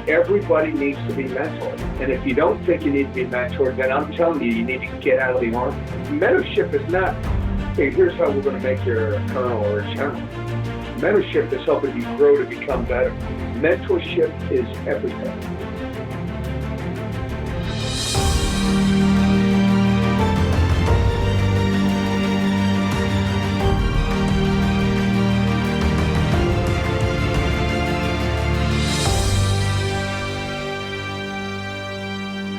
Everybody needs to be mentored. And if you don't think you need to be mentored, then I'm telling you, you need to get out of the Army. Mentorship is not, hey, here's how we're going to make you a colonel or a general. Mentorship is helping you grow to become better. Mentorship is everything.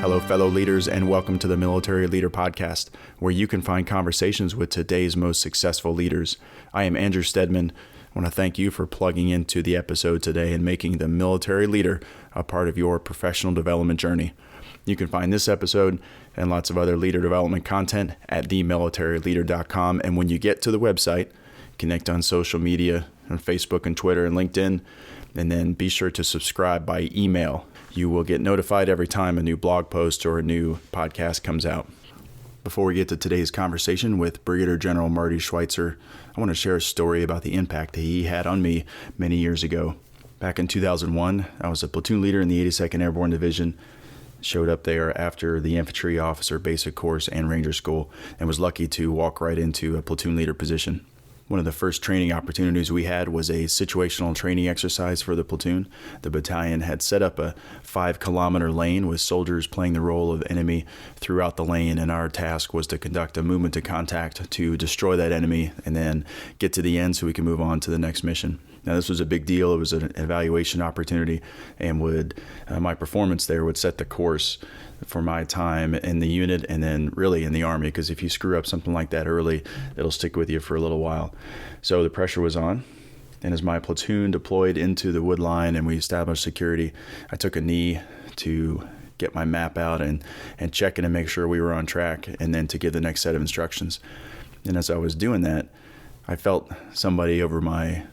Hello, fellow leaders, and welcome to the Military Leader Podcast, where you can find conversations with today's most successful leaders. I am Andrew Stedman. I want to thank you for plugging into the episode today and making the Military Leader a part of your professional development journey. You can find this episode and lots of other leader development content at themilitaryleader.com. And when you get to the website, connect on social media, on Facebook and Twitter and LinkedIn, and then be sure to subscribe by email. You will get notified every time a new blog post or a new podcast comes out. Before we get to today's conversation with Brigadier General Marty Schweitzer, I want to share a story about the impact that he had on me many years ago. Back in 2001, I was a platoon leader in the 82nd Airborne Division, showed up there after the infantry officer basic course and ranger school, and was lucky to walk right into a platoon leader position. One of the first training opportunities we had was a situational training exercise for the platoon. The battalion had set up a 5-kilometer lane with soldiers playing the role of enemy throughout the lane, and our task was to conduct a movement to contact to destroy that enemy and then get to the end so we can move on to the next mission. Now, this was a big deal. It was an evaluation opportunity, and my performance there would set the course for my time in the unit and then really in the Army, because if you screw up something like that early, it'll stick with you for a little while. So the pressure was on, and as my platoon deployed into the wood line and we established security, I took a knee to get my map out and check in and make sure we were on track, and then to give the next set of instructions. And as I was doing that, I felt somebody over my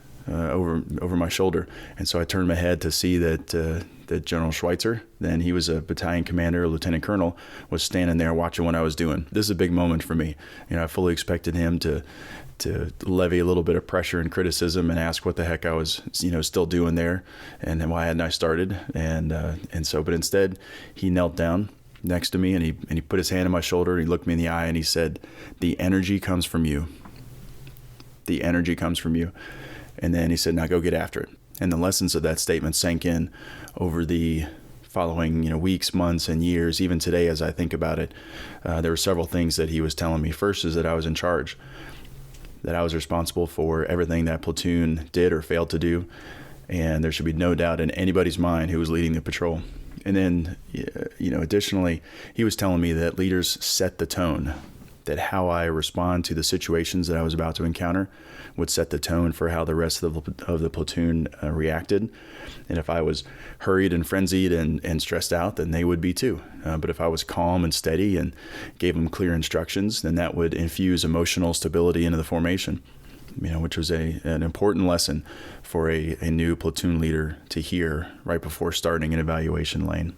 shoulder, and so I turned my head to see that General Schweitzer, then he was a battalion commander, a lieutenant colonel, was standing there watching what I was doing. This is a big moment for me. I fully expected him to levy a little bit of pressure and criticism and ask what the heck I was, still doing there, and why hadn't I started, but instead he knelt down next to me and he put his hand on my shoulder and he looked me in the eye and he said, "The energy comes from you. The energy comes from you." And then he said, "Now go get after it." And the lessons of that statement sank in over the following, weeks, months, and years. Even today, as I think about it, there were several things that he was telling me. First is that I was in charge, that I was responsible for everything that platoon did or failed to do, and there should be no doubt in anybody's mind who was leading the patrol. And then, additionally, he was telling me that leaders set the tone, that how I respond to the situations that I was about to encounter would set the tone for how the rest of the platoon reacted. And if I was hurried and frenzied and stressed out, then they would be too. But if I was calm and steady and gave them clear instructions, then that would infuse emotional stability into the formation, which was an important lesson for a new platoon leader to hear right before starting an evaluation lane.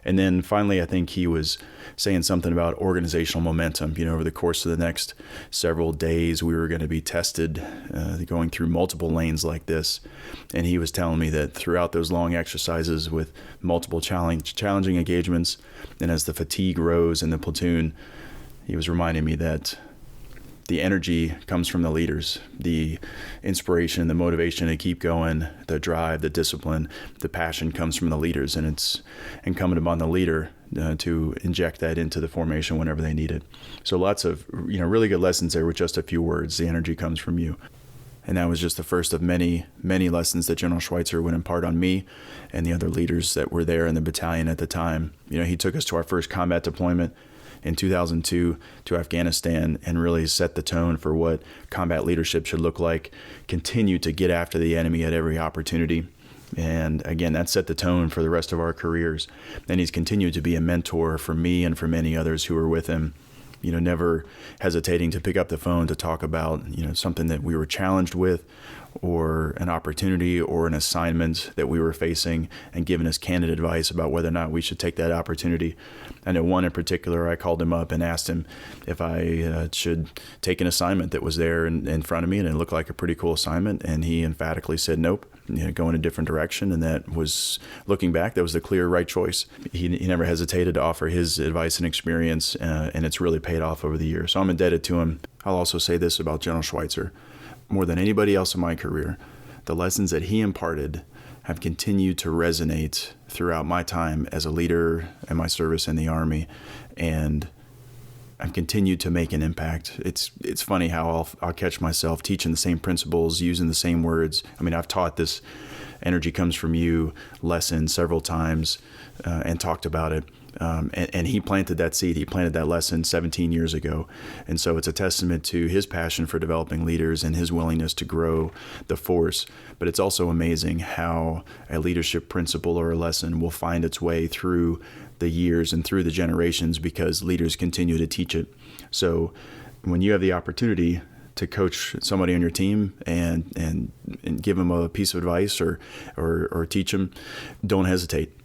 And then finally, I think he was saying something about organizational momentum. Over the course of the next several days, we were going to be tested going through multiple lanes like this. And he was telling me that throughout those long exercises with multiple challenging engagements, and as the fatigue rose in the platoon, he was reminding me that the energy comes from the leaders, the inspiration, the motivation to keep going, the drive, the discipline, the passion comes from the leaders, and it's incumbent upon the leader to inject that into the formation whenever they need it. So lots of really good lessons there with just a few words. The energy comes from you. And that was just the first of many, many lessons that General Schweitzer would impart on me and the other leaders that were there in the battalion at the time. He took us to our first combat deployment in 2002 to Afghanistan and really set the tone for what combat leadership should look like, continue to get after the enemy at every opportunity. And again, that set the tone for the rest of our careers. And he's continued to be a mentor for me and for many others who were with him, never hesitating to pick up the phone to talk about, something that we were challenged with, or an opportunity or an assignment that we were facing, and giving us candid advice about whether or not we should take that opportunity. I know one in particular, I called him up and asked him if I should take an assignment that was there in front of me, and it looked like a pretty cool assignment, and he emphatically said nope. go in a different direction. And that was, looking back, that was the clear right choice. He never hesitated to offer his advice and experience, and it's really paid off over the years. So I'm indebted to him. I'll also say this about General Schweitzer. More than anybody else in my career, the lessons that he imparted have continued to resonate throughout my time as a leader and my service in the Army, and I've continued to make an impact. It's funny how I'll catch myself teaching the same principles, using the same words. I mean, I've taught this energy comes from you lesson several times and talked about it. And he planted that seed. He planted that lesson 17 years ago. And so it's a testament to his passion for developing leaders and his willingness to grow the force. But it's also amazing how a leadership principle or a lesson will find its way through the years and through the generations because leaders continue to teach it. So when you have the opportunity to coach somebody on your team and give them a piece of advice or teach them, don't hesitate.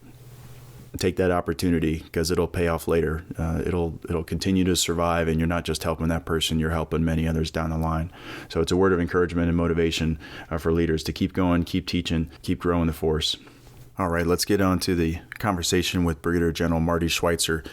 Take that opportunity because it'll pay off later. It'll continue to survive, and you're not just helping that person, you're helping many others down the line. So it's a word of encouragement and motivation for leaders to keep going, keep teaching, keep growing the force. All right, let's get on to the conversation with Brigadier General Marty Schweitzer.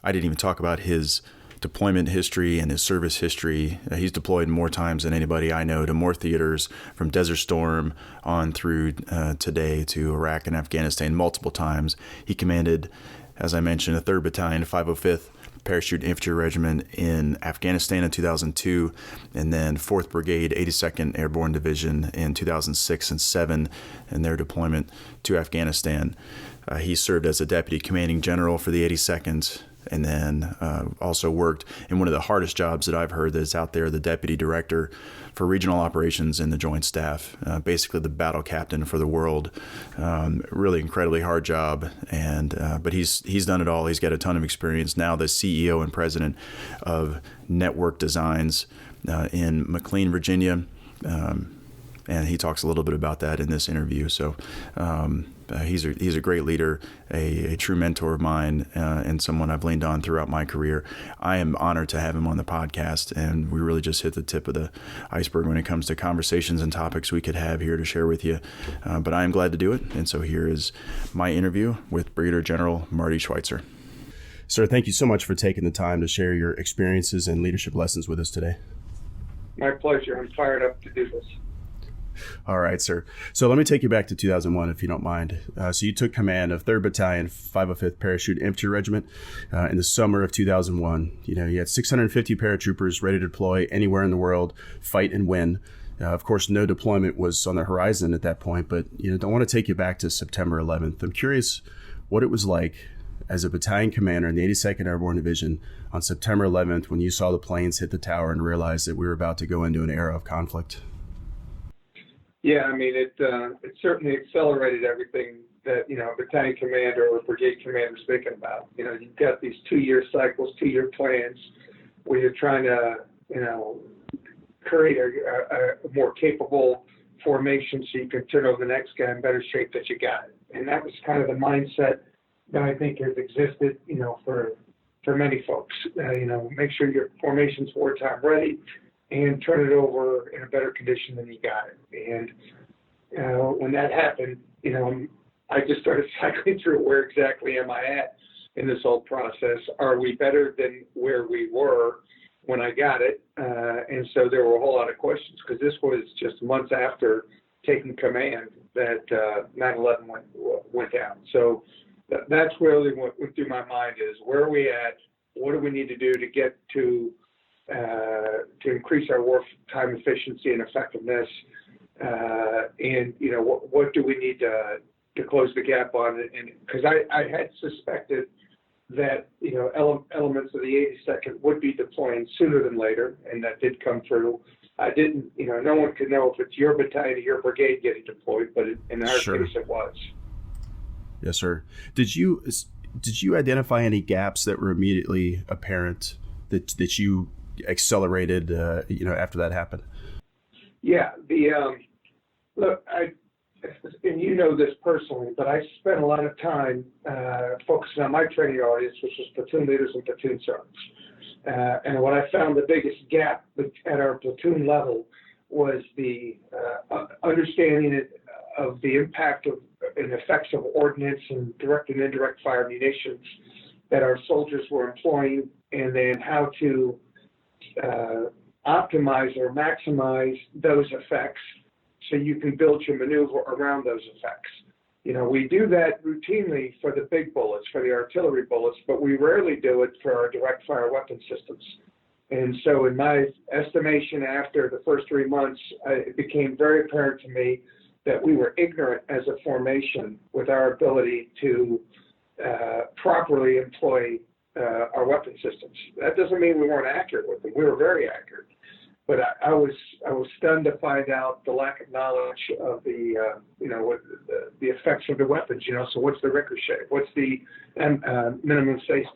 I didn't even talk about his deployment history and his service history. He's deployed more times than anybody I know to more theaters, from Desert Storm on through today to Iraq and Afghanistan multiple times. He commanded, as I mentioned, a 3rd Battalion, 505th Parachute Infantry Regiment in Afghanistan in 2002, and then 4th Brigade, 82nd Airborne Division in 2006 and 7 in their deployment to Afghanistan. He served as a Deputy Commanding General for the 82nd, and then also worked in one of the hardest jobs that I've heard that's out there, the Deputy Director for Regional Operations in the Joint Staff, basically the battle captain for the world. Really incredibly hard job, and but he's done it all. He's got a ton of experience. Now the CEO and President of Network Designs in McLean, Virginia, and he talks a little bit about that in this interview. So he's a great leader, a true mentor of mine, and someone I've leaned on throughout my career. I am honored to have him on the podcast, and we really just hit the tip of the iceberg when it comes to conversations and topics we could have here to share with you. But I am glad to do it, and so here is my interview with Brigadier General Marty Schweitzer. Sir, thank you so much for taking the time to share your experiences and leadership lessons with us today. My pleasure. I'm fired up to do this. All right, sir. So let me take you back to 2001, if you don't mind. So you took command of 3rd Battalion, 505th Parachute Infantry Regiment in the summer of 2001. You had 650 paratroopers ready to deploy anywhere in the world, fight and win. Of course, no deployment was on the horizon at that point, but I want to take you back to September 11th. I'm curious what it was like as a battalion commander in the 82nd Airborne Division on September 11th when you saw the planes hit the tower and realized that we were about to go into an era of conflict. Yeah, I mean, it certainly accelerated everything that, a battalion commander or a brigade commander is thinking about. You've got these 2-year cycles, 2-year plans where you're trying to, create a more capable formation so you can turn over the next guy in better shape that you got. And that was kind of the mindset that I think has existed, for many folks. Make sure your formation's wartime ready, and turn it over in a better condition than you got it. And when that happened, I just started cycling through where exactly am I at in this whole process. Are we better than where we were when I got it? And so there were a whole lot of questions because this was just months after taking command that 9/11 went down. So that's really what went through my mind is where are we at? What do we need to do to get to increase our wartime efficiency and effectiveness, and what do we need to close the gap on it? And because I had suspected that elements of the 82nd would be deploying sooner than later, and that did come through. I didn't, no one could know if it's your battalion or your brigade getting deployed, but in our case it was. Yes, sir. Did you identify any gaps that were immediately apparent that you accelerated, after that happened? Yeah, look, and you know this personally, but I spent a lot of time focusing on my training audience, which was platoon leaders and platoon sergeants. And what I found the biggest gap at our platoon level was the understanding of the impact of and effects of ordnance and direct and indirect fire munitions that our soldiers were employing, and then how to optimize or maximize those effects so you can build your maneuver around those effects. We do that routinely for the big bullets, for the artillery bullets, but we rarely do it for our direct fire weapon systems. And so in my estimation, after the first 3 months, it became very apparent to me that we were ignorant as a formation with our ability to properly employ our weapon systems. That doesn't mean we weren't accurate with them. We were very accurate. But I was stunned to find out the lack of knowledge of the effects of the weapons. So what's the ricochet? What's the minimum safe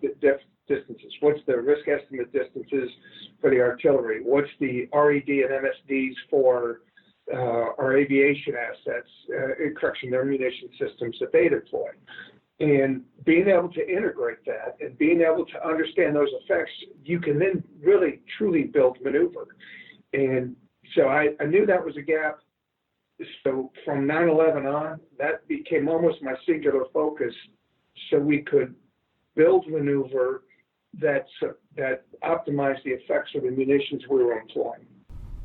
distances? What's the risk estimate distances for the artillery? What's the RED and MSDs for our aviation assets? Their munition systems that they deploy. And being able to integrate that and being able to understand those effects, you can then really, truly build maneuver. And so I knew that was a gap. So from 9/11 on, that became almost my singular focus, so we could build maneuver that optimized the effects of the munitions we were employing.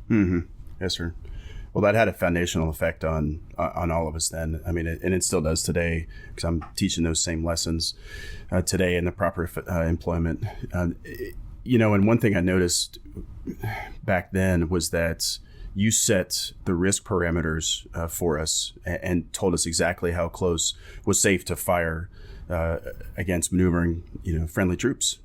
Mm-hmm. Yes, sir. Well, that had a foundational effect on all of us then. I mean, and it still does today, because I'm teaching those same lessons today in the proper employment. And one thing I noticed back then was that you set the risk parameters for us and told us exactly how close was safe to fire against maneuvering, friendly troops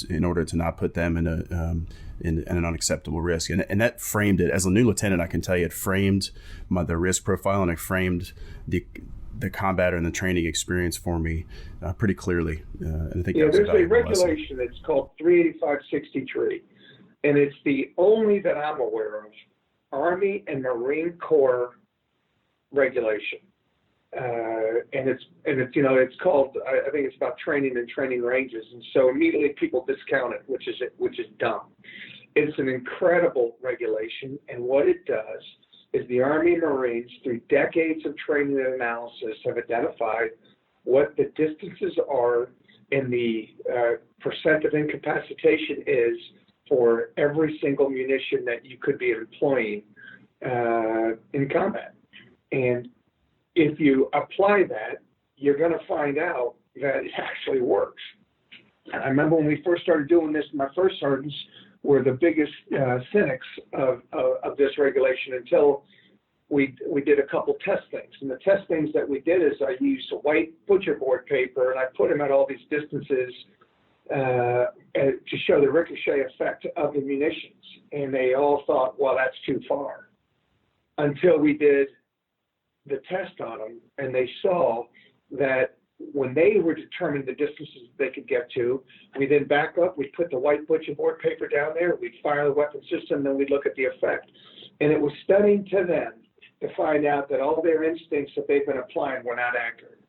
in order to not put them in an unacceptable risk. And that framed it. As a new lieutenant, I can tell you it framed the risk profile, and it framed the combat and the training experience for me pretty clearly. And I think there's a regulation that's called 38563, and it's the only that I'm aware of Army and Marine Corps regulation. And it's called, I think it's about training and training ranges. And so immediately people discount it, which is dumb. It's an incredible regulation. And what it does is the Army and Marines, through decades of training and analysis, have identified what the distances are and the percent of incapacitation is for every single munition that you could be employing in combat. And if you apply that, you're going to find out that it actually works. And I remember when we first started doing this, my first sergeants were the biggest cynics of this regulation until we did a couple test things. And the test things that we did is I used a white butcher board paper and I put them at all these distances to show the ricochet effect of the munitions. And they all thought, well, that's too far. Until we did the test on them, and they saw that when they were determining the distances they could get to, we then back up, we'd put the white butcher board paper down there, we'd fire the weapon system, then we'd look at the effect. And it was stunning to them to find out that all their instincts that they've been applying were not accurate.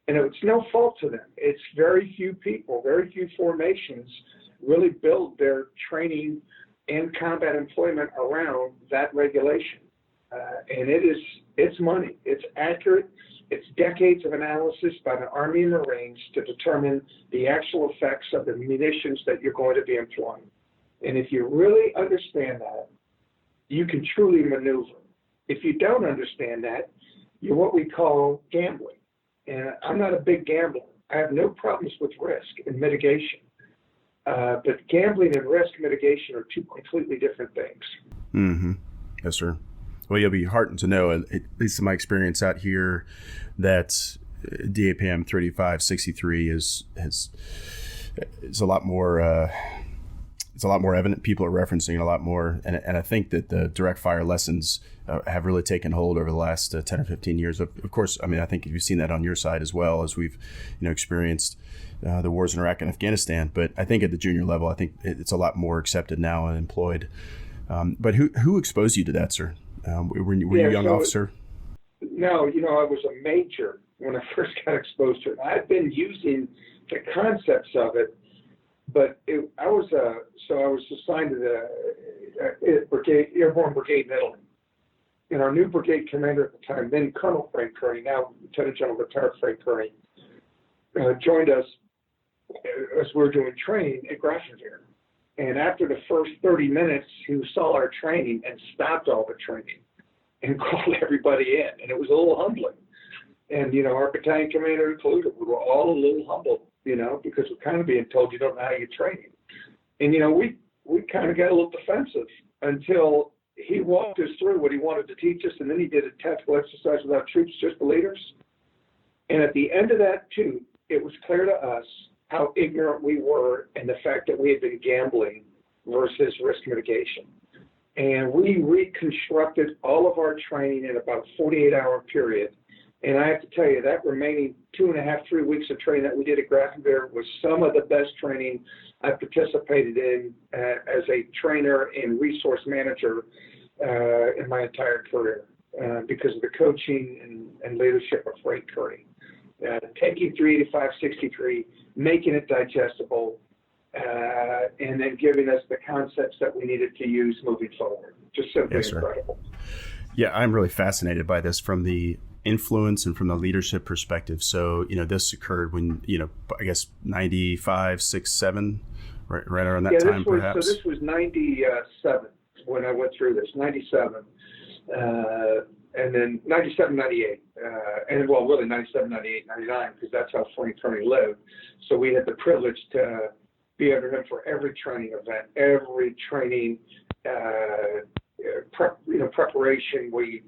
And it's no fault to them. It's very few people, very few formations really build their training and combat employment around that regulation. And it's money. It's accurate. It's decades of analysis by the Army and Marines to determine the actual effects of the munitions that you're going to be employing. And if you really understand that, you can truly maneuver. If you don't understand that, you're what we call gambling. And I'm not a big gambler. I have no problems with risk and mitigation. But gambling and risk mitigation are two completely different things. Mm-hmm. Yes, sir. Well, you'll be heartened to know, at least in my experience out here, that DAPM 3563 is a lot more. It's a lot more evident. People are referencing it a lot more, and I think that the direct fire lessons have really taken hold over the last 10 or 15 years. Of course, I mean, I think you've seen that on your side as well, as we've experienced the wars in Iraq and Afghanistan. But I think at the junior level, I think it's a lot more accepted now and employed. But who exposed you to that, sir? Were you a young officer? No, I was a major when I first got exposed to it. I've been using the concepts of it, but I was assigned to the Airborne Brigade in Italy. And our new brigade commander at the time, then Colonel Frank Kearney, now Lieutenant General retired Frank Kearney, joined us as we were doing training at Grafenwehr. And after the first 30 minutes, he saw our training and stopped all the training and called everybody in. And it was a little humbling. And, our battalion commander included, we were all a little humbled, because we're kind of being told you don't know how you train. And, we kind of got a little defensive until he walked us through what he wanted to teach us. And then he did a tactical exercise with our troops, just the leaders. And at the end of that, too, it was clear to us how ignorant we were and the fact that we had been gambling versus risk mitigation. And we reconstructed all of our training in about a 48-hour period. And I have to tell you, that remaining 2.5, 3 weeks of training that we did at Grafenwehr was some of the best training I participated in as a trainer and resource manager in my entire career because of the coaching and leadership of Frank Kearney. Taking 385-63, making it digestible, and then giving us the concepts that we needed to use moving forward. Just simply incredible. Yeah, I'm really fascinated by this from the influence and from the leadership perspective. So, this occurred when, I guess 95, 6, 7, right around that time, perhaps? So this was 97 when I went through this, 97. And then 97, 98, and well, really 97, 98, 99, because that's how Frank Kearney lived. So we had the privilege to be under him for every training event, every training preparation. We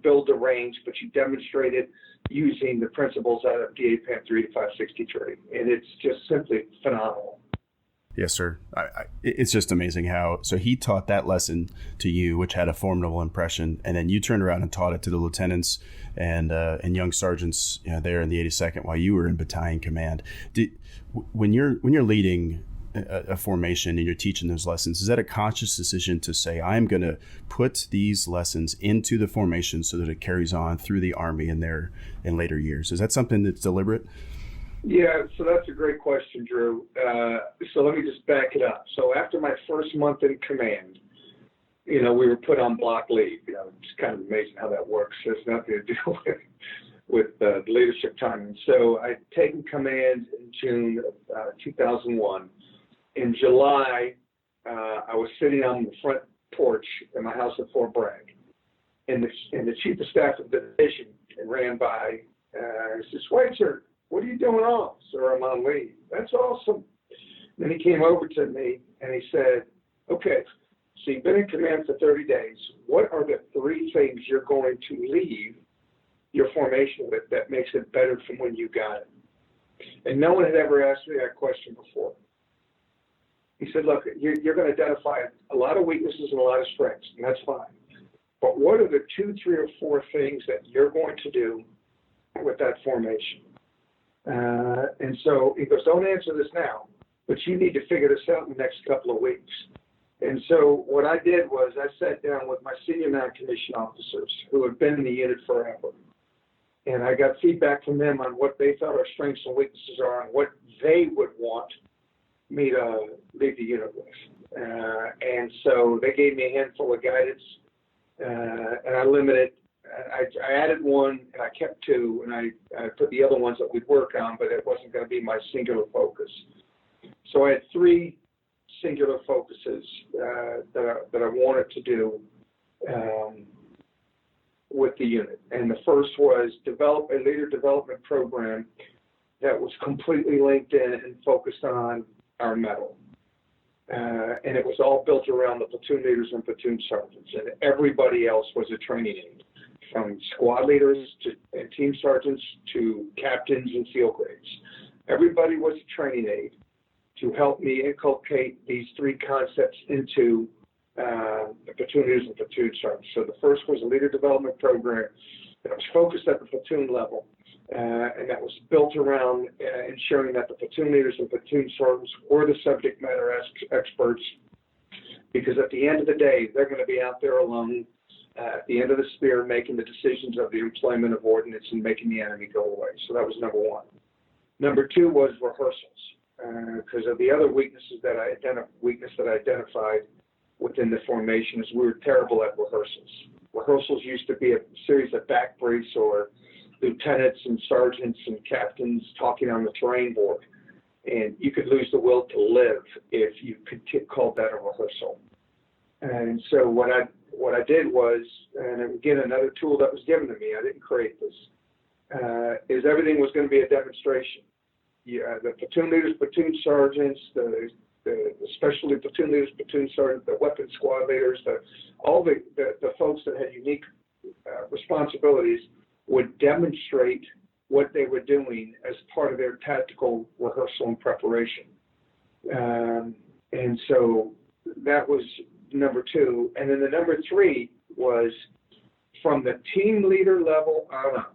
build the range, but you demonstrate it using the principles out of DAPAM 385-63, and it's just simply phenomenal. Yes, sir. It's just amazing how, so he taught that lesson to you, which had a formidable impression, and then you turned around and taught it to the lieutenants and young sergeants there in the 82nd while you were in battalion command. When you're leading a formation and you're teaching those lessons, is that a conscious decision to say, I'm going to put these lessons into the formation so that it carries on through the Army in later years? Is that something that's deliberate? Yeah, so that's a great question, Drew. So let me just back it up. So after my first month in command, we were put on block leave. It's kind of amazing how that works. There's nothing to do with the leadership time. And so I'd taken command in June of 2001. In July, I was sitting on the front porch in my house at Fort Bragg, and the chief of staff of the division ran by. He said, "Schweitzer, what are you doing off?" "Sir, I'm on leave." "That's awesome." Then he came over to me and he said, "Okay, so you've been in command for 30 days. What are the 3 things you're going to leave your formation with that makes it better from when you got it?" And no one had ever asked me that question before. He said, "Look, you're going to identify a lot of weaknesses and a lot of strengths, and that's fine. But what are the 2, 3, or 4 things that you're going to do with that formation?" And so he goes, "Don't answer this now, but you need to figure this out in the next couple of weeks." And so what I did was I sat down with my senior non-commissioned officers who had been in the unit forever. And I got feedback from them on what they thought our strengths and weaknesses are and what they would want me to leave the unit with. And so they gave me a handful of guidance, and I limited. I added 1 and I kept 2, and I put the other ones that we'd work on, but it wasn't going to be my singular focus. So I had 3 singular focuses that I wanted to do with the unit. And the first was develop a leader development program that was completely linked in and focused on our medal. And it was all built around the platoon leaders and platoon sergeants, and everybody else was a training aid, from squad leaders and team sergeants to captains and field grades. Everybody was a training aid to help me inculcate these 3 concepts into the platoon leaders and platoon sergeants. So the first was a leader development program that was focused at the platoon level, and that was built around ensuring that the platoon leaders and platoon sergeants were the subject matter experts, because at the end of the day, they're going to be out there alone at the end of the spear making the decisions of the employment of ordnance and making the enemy go away. So that was number 1. Number 2 was rehearsals, because of the other weaknesses that I identified within the formation is we were terrible at rehearsals. Rehearsals used to be a series of back briefs or lieutenants and sergeants and captains talking on the terrain board. And you could lose the will to live if you called that a rehearsal. And so what I did was, and again, another tool that was given to me, I didn't create this, is everything was going to be a demonstration. Yeah, the platoon leaders, platoon sergeants, the specialty platoon leaders, platoon sergeants, the weapons squad leaders, all the folks that had unique responsibilities would demonstrate what they were doing as part of their tactical rehearsal and preparation. And so that was number 2. And then the number 3 was from the team leader level on up.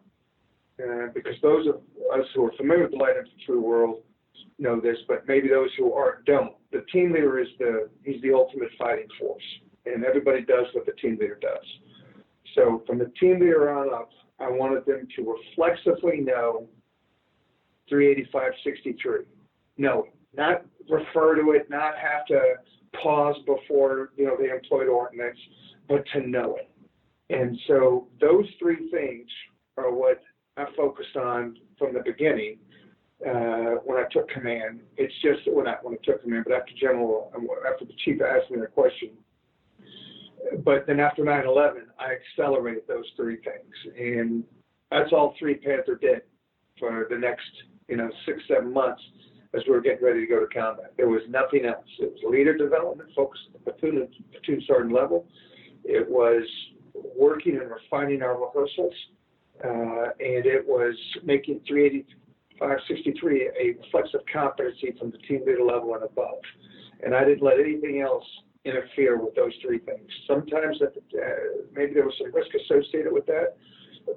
Because those of us who are familiar with the light infantry world know this, but maybe those who aren't don't. The team leader he's the ultimate fighting force, and everybody does what the team leader does. So from the team leader on up, I wanted them to reflexively know 385-63. No, not refer to it, not have to pause before they employed ordnance, but to know it. And so those 3 things are what I focused on from the beginning when I took command. It's just not when I took command, but after the chief asked me the question. But then after 9/11, I accelerated those 3 things, and that's all 3 Panther did for the next 6-7 months as we were getting ready to go to combat. There was nothing else. It was leader development focused at the platoon sergeant level. It was working and refining our rehearsals. And it was making 385-63 a reflexive competency from the team leader level and above. And I didn't let anything else interfere with those 3 things. Sometimes maybe there was some risk associated with that,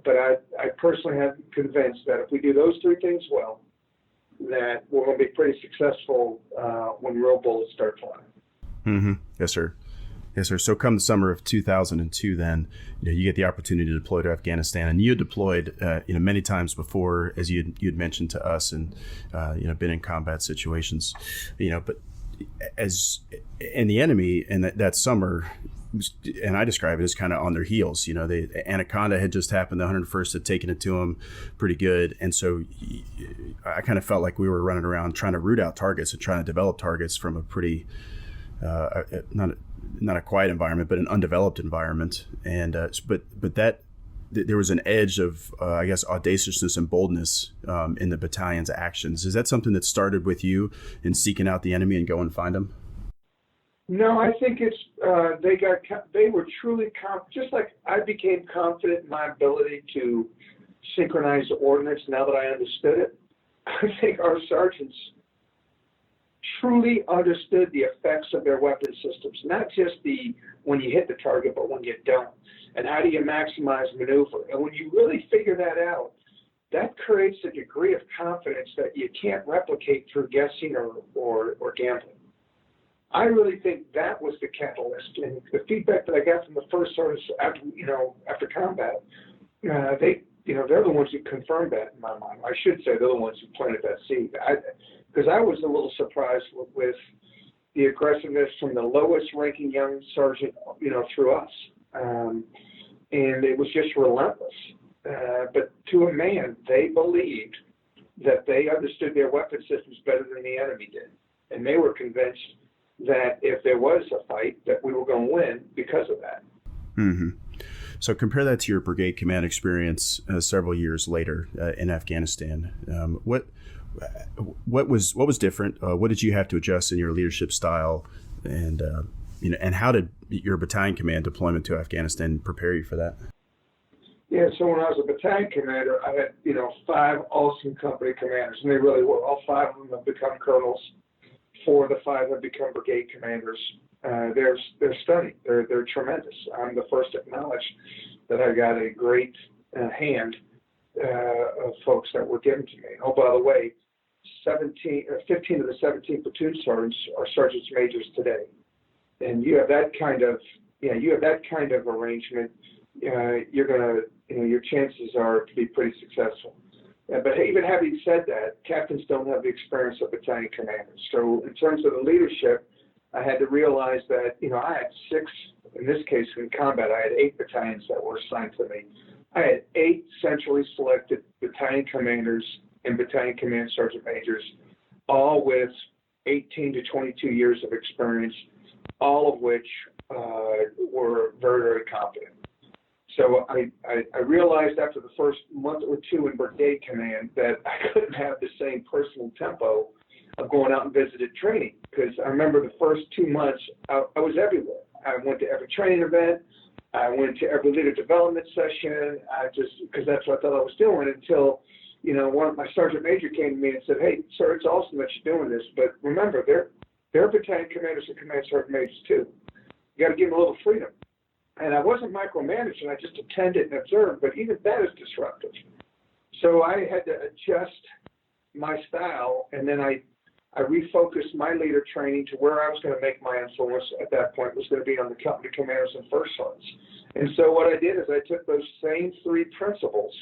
but I personally have been convinced that if we do those 3 things well, that we're going to be pretty successful when real bullets start flying. Mm-hmm. Yes, sir. Yes, sir. So come the summer of 2002, then you get the opportunity to deploy to Afghanistan, and you had deployed many times before, as you'd mentioned to us, and been in combat situations, but as in the enemy, and that summer, and I describe it as kind of on their heels. The Anaconda had just happened. The 101st had taken it to them pretty good, and so I kind of felt like we were running around trying to root out targets and trying to develop targets from a pretty not a quiet environment, but an undeveloped environment. And but that there was an edge of I guess audaciousness and boldness in the battalion's actions. Is that something that started with you in seeking out the enemy and go and find them? No, I think it's they were truly just like I became confident in my ability to synchronize the ordnance now that I understood it. I think our sergeants truly understood the effects of their weapon systems, not just when you hit the target, but when you don't, and how do you maximize maneuver. And when you really figure that out, that creates a degree of confidence that you can't replicate through guessing or gambling. I really think that was the catalyst, and the feedback that I got from the first sergeants after combat, they're the ones who confirmed that in my mind. I should say they're the ones who planted that seed. Because I was a little surprised with the aggressiveness from the lowest ranking young sergeant, through us. And it was just relentless. But to a man, they believed that they understood their weapon systems better than the enemy did. And they were convinced that if there was a fight, that we were going to win because of that. Mm-hmm. So compare that to your brigade command experience several years later in Afghanistan. What was different? What did you have to adjust in your leadership style, and how did your battalion command deployment to Afghanistan prepare you for that? Yeah, so when I was a battalion commander, I had 5 awesome company commanders, and they really were. All 5 of them have become colonels. 4 of the 5 have become brigade commanders. They're stunning. They're tremendous. I'm the first to acknowledge that I got a great hand of folks that were given to me. Oh, by the way, 15 of the 17 platoon sergeants are sergeants majors today, and you have that kind of arrangement. You're gonna, your chances are to be pretty successful. But even having said that, captains don't have the experience of battalion commanders. So in terms of the leadership, I had to realize that I had 6 in this case in combat, I had 8 battalions that were assigned to me. I had 8 centrally selected battalion commanders and battalion command sergeant majors, all with 18 to 22 years of experience, all of which were very, very competent. So I realized after the first month or two in brigade command that I couldn't have the same personal tempo of going out and visited training, because I remember the first 2 months I was everywhere. I went to every training event. I went to every leader development session. Because that's what I thought I was doing, until, my sergeant major came to me and said, "Hey, sir, it's awesome that you're doing this, but remember, they're battalion commanders and command sergeant majors too. You got to give them a little freedom." And I wasn't micromanaging. I just attended and observed, but even that is disruptive. So I had to adjust my style, and then I refocused my leader training to where I was going to make my influence at that point was going to be on the company commanders and first sergeants. And so what I did is I took those same 3 principles,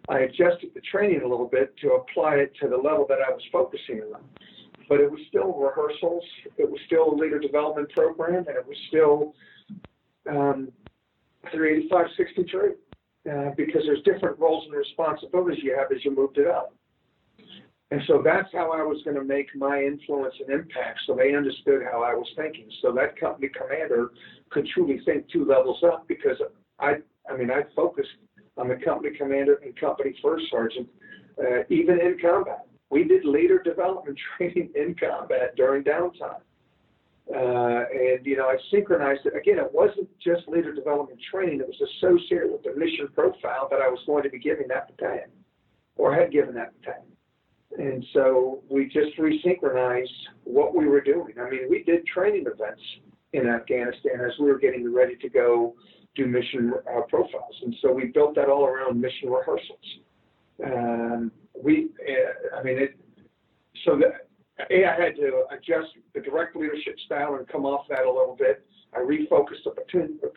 I adjusted the training a little bit to apply it to the level that I was focusing on. But it was still rehearsals, it was still a leader development program, and it was still 385-63, because there's different roles and responsibilities you have as you moved it up. And so that's how I was going to make my influence and impact, so they understood how I was thinking. So that company commander could truly think 2 levels up, because I focused on the company commander and company first sergeant, even in combat. We did leader development training in combat during downtime. I synchronized it. Again, it wasn't just leader development training. It was associated with the mission profile that I was going to be giving that battalion, or had given that battalion. And so we just resynchronized what we were doing. We did training events in Afghanistan as we were getting ready to go do mission profiles. And so we built that all around mission rehearsals. I had to adjust the direct leadership style and come off that a little bit. I refocused the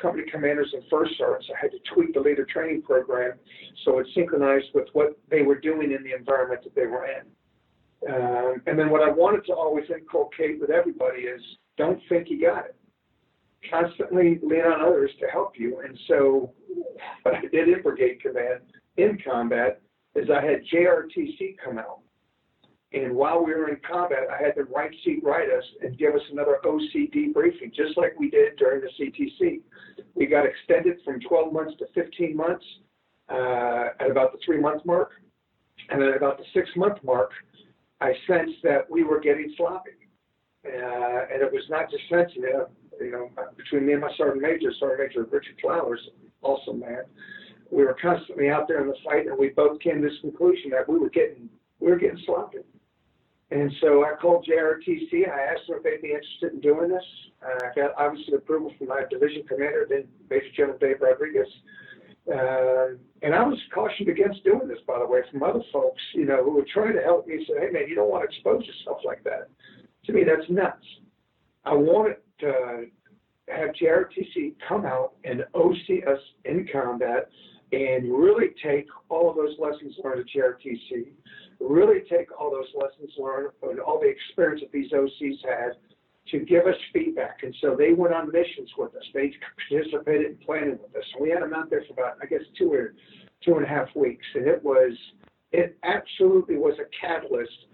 company commanders and first sergeants. I had to tweak the leader training program so it synchronized with what they were doing in the environment that they were in. And then what I wanted to always inculcate with everybody is, don't think you got it. Constantly lean on others to help you. And so what I did in brigade command in combat is I had JRTC come out. And while we were in combat, I had the right seat write us and give us another OCD briefing, just like we did during the CTC. We got extended from 12 months to 15 months at about the 3-month mark. And then at about the 6-month mark, I sensed that we were getting sloppy. And it was not just sensing it, between me and my Sergeant Major Richard Flowers, awesome man. We were constantly out there in the fight, and we both came to this conclusion that we were getting sloppy. And so I called JRTC. I asked them if they'd be interested in doing this. I got obviously approval from my division commander, then Major General Dave Rodriguez. And I was cautioned against doing this, by the way, from other folks, who were trying to help me, say, "Hey, man, you don't want to expose yourself like that." To me, that's nuts. I wanted to have JRTC come out and OC us in combat and really take all of those lessons learned at JRTC, really take all those lessons learned and all the experience that these OCs had to give us feedback. And so they went on missions with us. They participated in planning with us. And we had them out there for about, 2.5 weeks. And it absolutely was a catalyst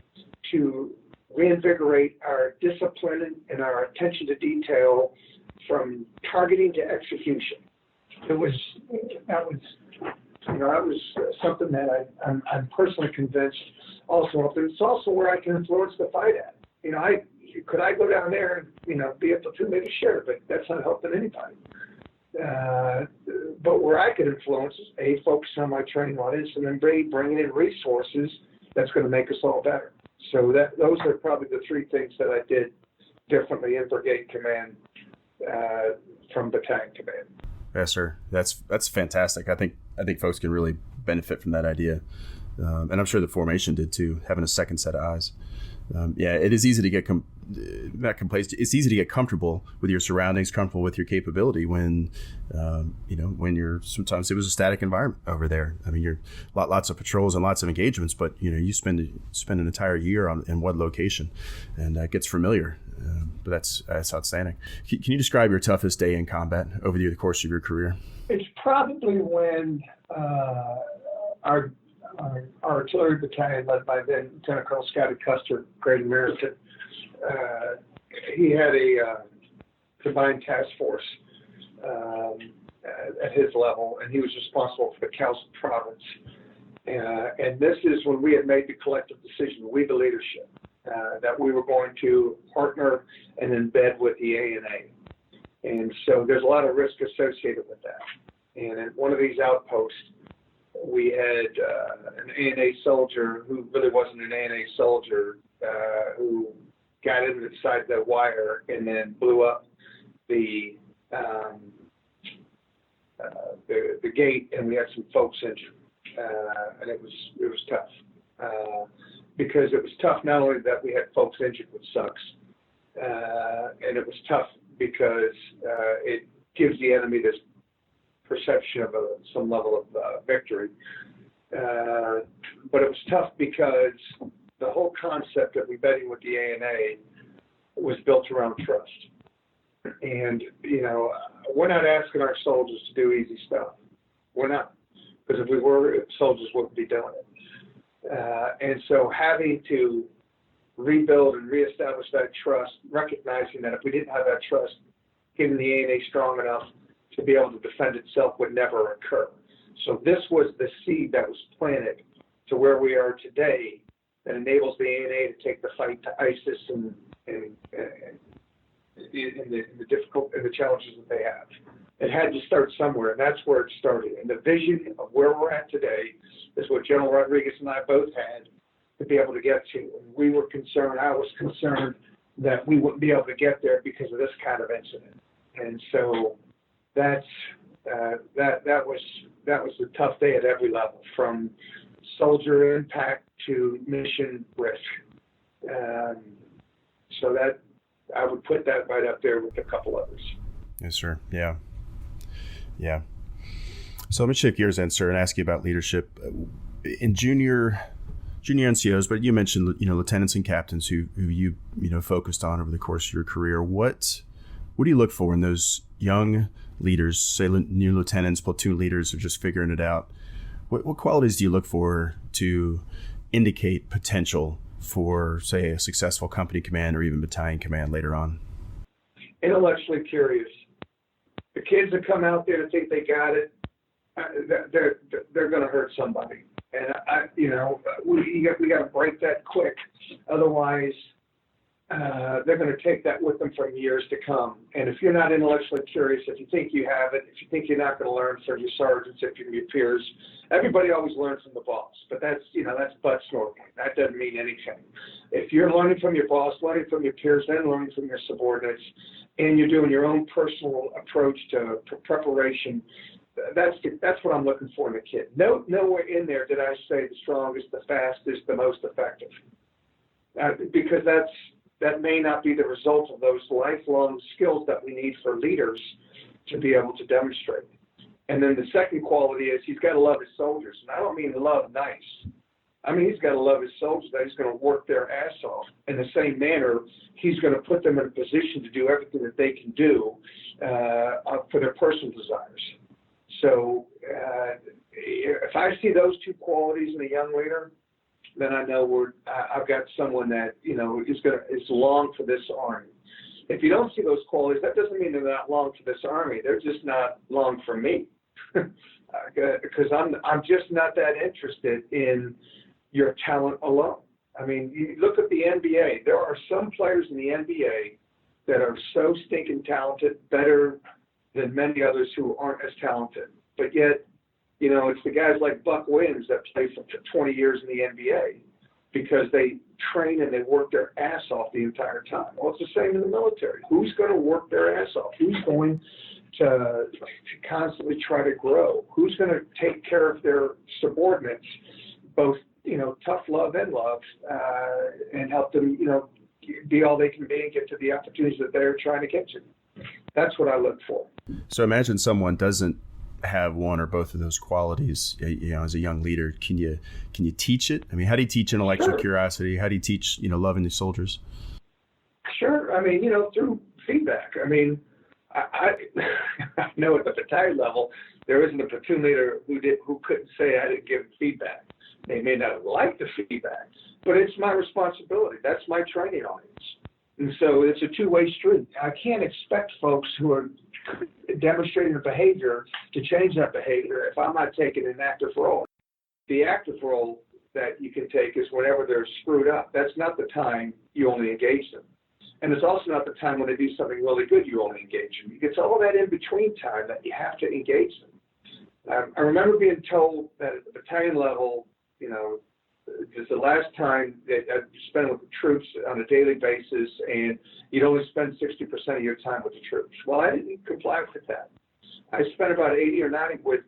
to reinvigorate our discipline and our attention to detail from targeting to execution. That was something that I'm personally convinced also helped. And it's also where I can influence the fight at. Could I go down there and, be a platoon leader? Sure, but that's not helping anybody. But where I could influence is, A, focus on my training audience, and then B, bringing in resources that's going to make us all better. So those are probably the 3 things that I did differently in brigade command from battalion command. Yes, sir. That's fantastic. I think folks can really benefit from that idea, and I'm sure the formation did too. Having a second set of eyes. It is easy to get not complacent. It's easy to get comfortable with your surroundings, comfortable with your capability when you're, sometimes it was a static environment over there. You're lots of patrols and lots of engagements, but you spend an entire year in one location, and that gets familiar. But that's outstanding. Can you describe your toughest day in combat over the course of your career? It's probably when our artillery battalion, led by then Lieutenant Colonel Scotty Custer, Great American, he had a combined task force at his level, and he was responsible for the Kelsey province. And this is when we had made the collective decision, we the leadership, that we were going to partner and embed with the ANA. And so there's a lot of risk associated with that. And at one of these outposts, we had an ANA soldier who really wasn't an ANA soldier, who got inside the wire and then blew up the gate, and we had some folks injured. And it was tough, because it was tough not only that we had folks injured, which sucks, and it was tough because it gives the enemy this perception of some level of victory. But it was tough because the whole concept of embedding with the ANA was built around trust. And, we're not asking our soldiers to do easy stuff. We're not. Because if we were, soldiers wouldn't be doing it. And so having to rebuild and reestablish that trust, recognizing that if we didn't have that trust, getting the ANA strong enough to be able to defend itself would never occur. So this was the seed that was planted to where we are today that enables the ANA to take the fight to ISIS and the challenges that they have. It had to start somewhere, and that's where it started. And the vision of where we're at today is what General Rodriguez and I both had to be able to get to. And we were concerned, I was concerned that we wouldn't be able to get there because of this kind of incident. And so that was a tough day at every level, from soldier impact to mission risk. So that I would put that right up there with a couple others. Yes, sir. Yeah. So let me shift gears then, sir, and ask you about leadership in junior NCOs. But you mentioned, lieutenants and captains who you focused on over the course of your career. What do you look for in those young leaders, say new lieutenants, platoon leaders who are just figuring it out? What qualities do you look for to indicate potential for, say, a successful company command or even battalion command later on? Intellectually curious. The kids that come out there and think they got it, they're going to hurt somebody. And we got to break that quick. Otherwise, they're going to take that with them for years to come. And if you're not intellectually curious, if you think you have it, if you think you're not going to learn from your sergeants, if you're your peers, everybody always learns from the boss. But that's butt snorting. That doesn't mean anything. If you're learning from your boss, learning from your peers, then learning from your subordinates, and you're doing your own personal approach to preparation, that's what I'm looking for in a kid. Nowhere in there did I say the strongest, the fastest, the most effective, because that may not be the result of those lifelong skills that we need for leaders to be able to demonstrate. And then the second quality is he's got to love his soldiers. And I don't mean love nice. I mean, he's got to love his soldiers, that he's going to work their ass off. In the same manner, he's going to put them in a position to do everything that they can do for their personal desires. So if I see those two qualities in a young leader, then I know I've got someone that is long for this army. If you don't see those qualities, that doesn't mean they're not long for this army. They're just not long for me, because I'm just not that interested in your talent alone. I mean, you look at the NBA. There are some players in the NBA that are so stinking talented, better than many others who aren't as talented. But yet, it's the guys like Buck Williams that play for 20 years in the NBA because they train and they work their ass off the entire time. Well, it's the same in the military. Who's going to work their ass off? Who's going to constantly try to grow? Who's going to take care of their subordinates, both tough love and love, and help them, be all they can be and get to the opportunities that they're trying to get to. That's what I look for. So imagine someone doesn't have one or both of those qualities, as a young leader. Can you teach it? I mean, how do you teach intellectual curiosity? How do you teach, loving the soldiers? Sure. I mean, through feedback. I mean, I I know at the battalion level, there isn't a platoon leader who couldn't say I didn't give feedback. They may not like the feedback, but it's my responsibility. That's my training audience. And so it's a two-way street. I can't expect folks who are demonstrating a behavior to change that behavior if I'm not taking an active role. The active role that you can take is whenever they're screwed up. That's not the time you only engage them. And it's also not the time when they do something really good you only engage them. It's all that in-between time that you have to engage them. I remember being told that at the battalion level, it's the last time that I'd spend with the troops on a daily basis, and you'd only spend 60% of your time with the troops. Well, I didn't comply with that. I spent about 80 or 90 with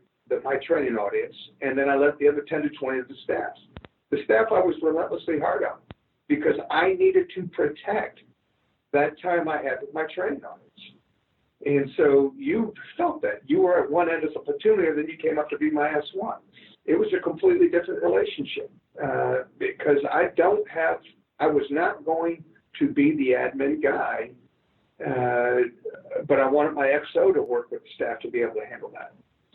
my training audience, and then I left the other 10 to 20 of the staff. The staff I was relentlessly hard on because I needed to protect that time I had with my training audience. And so you felt that. You were at one end as a platoon leader, then you came up to be my S1. It was a completely different relationship because I was not going to be the admin guy, but I wanted my XO to work with the staff to be able to handle that.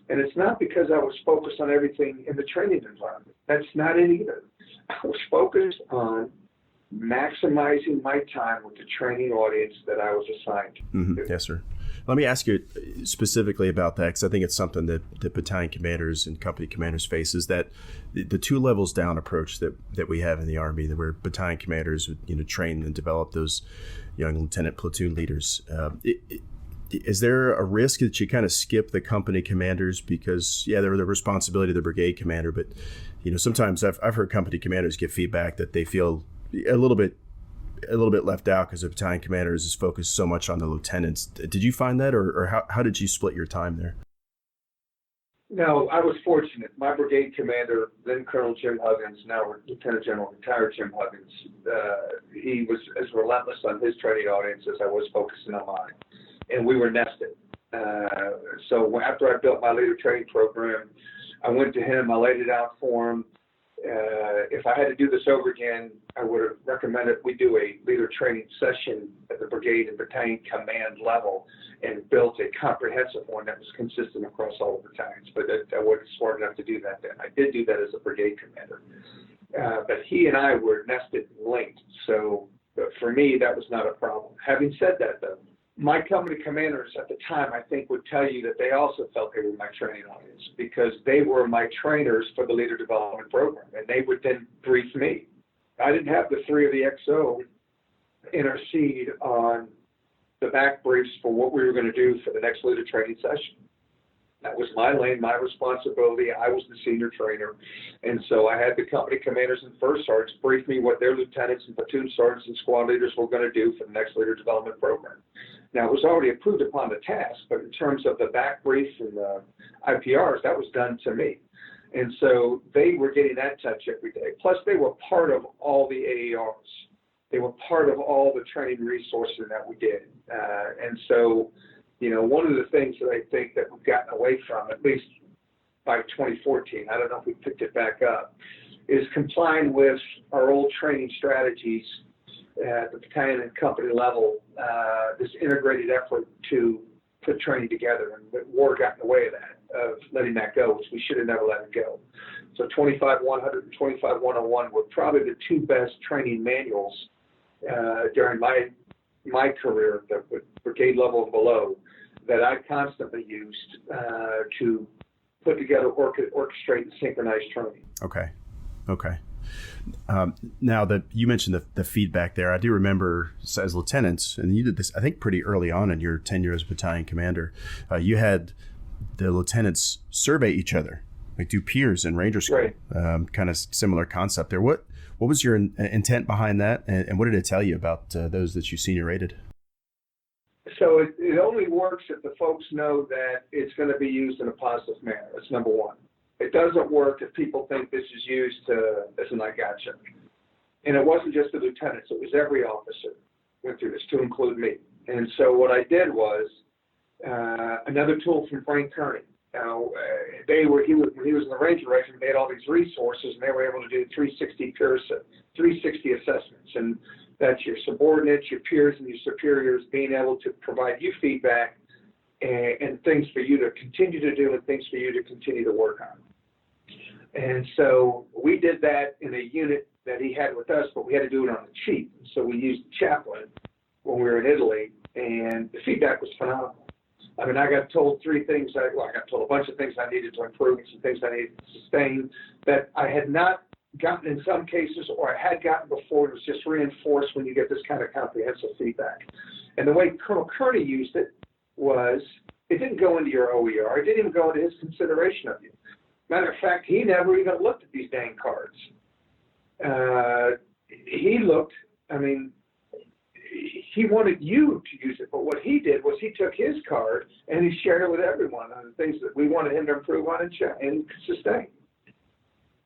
And it's not because I was focused on everything in the training environment. That's not it either. I was focused on maximizing my time with the training audience that I was assigned to. Mm-hmm. Yes, sir. Let me ask you specifically about that, because I think it's something that the battalion commanders and company commanders face, is that the two levels down approach that we have in the Army, that where battalion commanders train and develop those young lieutenant platoon leaders. Is there a risk that you kind of skip the company commanders because, they're the responsibility of the brigade commander, but sometimes I've heard company commanders give feedback that they feel a little bit left out because the battalion commanders is focused so much on the lieutenants. Did you find that, or how did you split your time there? No, I was fortunate. My brigade commander, then Colonel Jim Huggins, now Lieutenant General retired Jim Huggins, he was as relentless on his training audience as I was focusing on mine. And we were nested. So after I built my leader training program, I went to him, I laid it out for him. If I had to do this over again, I would have recommended we do a leader training session at the brigade and battalion command level and built a comprehensive one that was consistent across all the battalions. But I wasn't smart enough to do that then. I did do that as a brigade commander. But he and I were nested and linked. So for me, that was not a problem. Having said that, though, my company commanders at the time, I think, would tell you that they also felt they were my training audience because they were my trainers for the leader development program, and they would then brief me. I didn't have the three of the XO intercede on the back briefs for what we were going to do for the next leader training session. That was my lane, my responsibility. I was the senior trainer. And so I had the company commanders and first sergeants brief me what their lieutenants and platoon sergeants and squad leaders were going to do for the next leader development program. Now, it was already approved upon the task, but in terms of the back briefs and the IPRs, that was done to me. And so they were getting that touch every day. Plus, they were part of all the AARs. They were part of all the training resources that we did. And so, one of the things that I think that we've gotten away from, at least by 2014, I don't know if we picked it back up, is complying with our old training strategies at the battalion and company level, this integrated effort to put training together. And the war got in the way of that, of letting that go, which we should have never let it go. So 25-100 and 25-101 were probably the two best training manuals during my career, the brigade level and below, that I constantly used to put together, orchestrate, and synchronize training. Okay. Now that you mentioned the feedback there, I do remember as lieutenants, and you did this, I think, pretty early on in your tenure as battalion commander, you had the lieutenants survey each other, like do peers in Ranger School, right. Kind of similar concept there. What was your intent behind that, and what did it tell you about those that you senior rated? So it only works if the folks know that it's going to be used in a positive manner. That's number one. It doesn't work if people think this is used as an I gotcha. And it wasn't just the lieutenants, it was every officer went through this, to include me. And so what I did was another tool from Frank Kearney. Now, when he was in the Ranger Regiment, they had all these resources, and they were able to do 360 assessments. And That's your subordinates, your peers, and your superiors being able to provide you feedback and things for you to continue to do and things for you to continue to work on. And so we did that in a unit that he had with us, but we had to do it on the cheap. So we used the chaplain when we were in Italy, and the feedback was phenomenal. I mean, I got told three things. I got told a bunch of things I needed to improve and some things I needed to sustain that I had not gotten in some cases, or I had gotten before. It was just reinforced when you get this kind of comprehensive feedback. And the way Colonel Kearney used it was, it didn't go into your OER. It didn't even go into his consideration of you. Matter of fact, he never even looked at these dang cards. He looked, I mean, he wanted you to use it, but what he did was he took his card and he shared it with everyone on the things that we wanted him to improve on and sustain.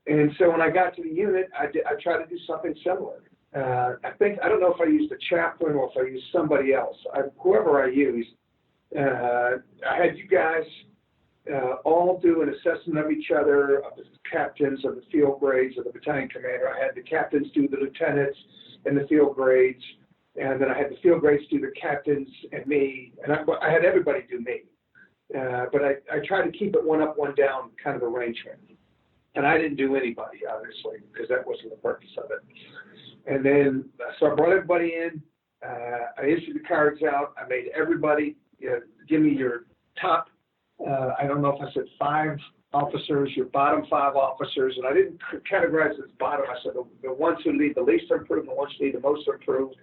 And so when I got to the unit, I tried to do something similar. I don't know if I used a chaplain or if I used somebody else. Whoever I used, I had you guys all do an assessment of each other, of the captains, of the field grades, of the battalion commander. I had the captains do the lieutenants and the field grades, and then I had the field grades do the captains and me, and I had everybody do me. But I tried to keep it one up, one down kind of arrangement. And I didn't do anybody, obviously, because that wasn't the purpose of it. And then, so I brought everybody in. I issued the cards out. I made everybody give me your top, I don't know if I said 5 officers, your bottom 5 officers. And I didn't categorize it as bottom. I said the ones who need the least improved, the ones who need the most improved.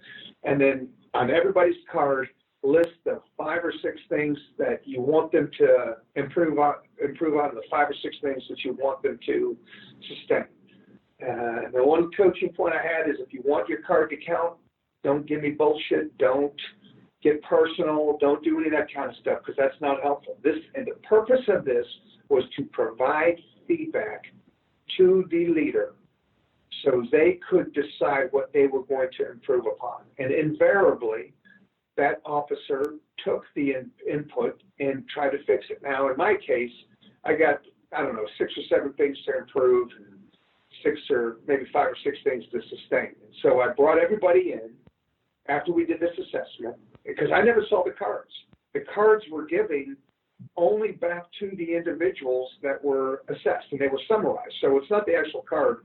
And then on everybody's card, list the 5 or 6 things that you want them to improve on, the 5 or 6 things that you want them to sustain. The one coaching point I had is, if you want your card to count, don't give me bullshit. Don't get personal. Don't do any of that kind of stuff, because that's not helpful. And the purpose of this was to provide feedback to the leader so they could decide what they were going to improve upon. And invariably, that officer took the input and tried to fix it. Now, in my case, I got, 6 or 7 things to improve, and 6 or maybe 5 or 6 things to sustain. And so I brought everybody in after we did this assessment, because I never saw the cards. The cards were giving only back to the individuals that were assessed, and they were summarized. So it's not the actual card.